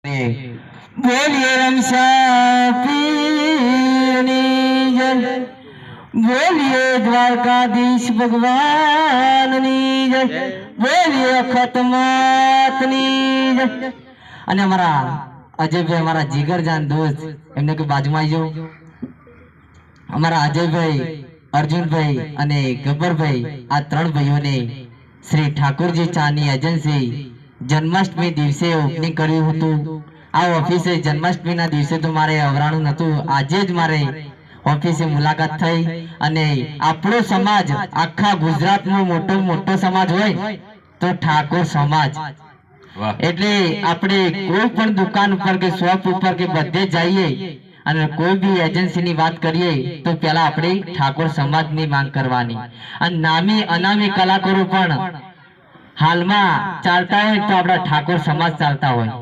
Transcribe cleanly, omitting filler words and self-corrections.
बोलिए रमशापीनी जय, बोलिए द्वारकाधीश भगवाननी जय, बोलिए अखतमातनी जय। અને અમારા અજયભાઈ, અમારા જીગરજાન દોસ્ત, એમને કે બાજુમાં આવજો। અમારા અજયભાઈ, અર્જુનભાઈ અને ગબ્બરભાઈ, આ ત્રણ ભાઈઓને શ્રી ઠાકોરજી ચાની એજન્સી જન્માષ્ટમી દિવસે ઓપનિંગ કર્યું હતું। આ ઓફિસે જન્માષ્ટમીના દિવસે તો મારે આવવાનું નતું, આજે જ મારે ઓફિસે મુલાકાત થઈ અને આપણો સમાજ આખા ગુજરાતનો મોટો સમાજ હોય તો ઠાકોર સમાજ। એટલે આપણે કોઈ પણ દુકાન ઉપર કે શોપ ઉપર કે બધે જઈએ અને કોઈ બી એજન્સીની વાત કરીએ તો પહેલા આપણે ઠાકોર સમાજની માંગ કરવાની। અને નામી અનામી કલાકારો પણ હાલમાં ચાલતા હોય તો આપણા ઠાકોર સમાજ ચાલતા હોય।